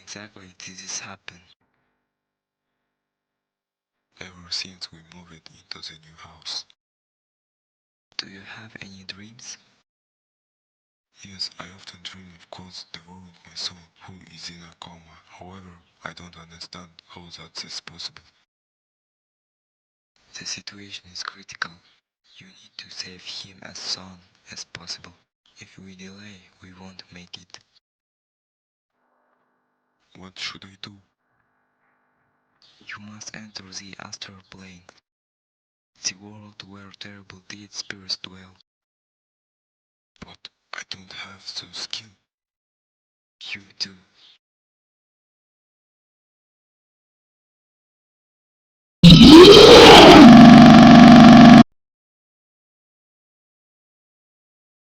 exactly did this happen? Ever since we moved into the new house. Do you have any dreams? Yes, I often dream of course devouring my son who is in a coma. However, I don't understand how that is possible. The situation is critical. You need to save him as soon as possible. If we delay, we won't make it. What should I do? You must enter the astral plane, the world where terrible dead spirits dwell. But I don't have the skill. You do.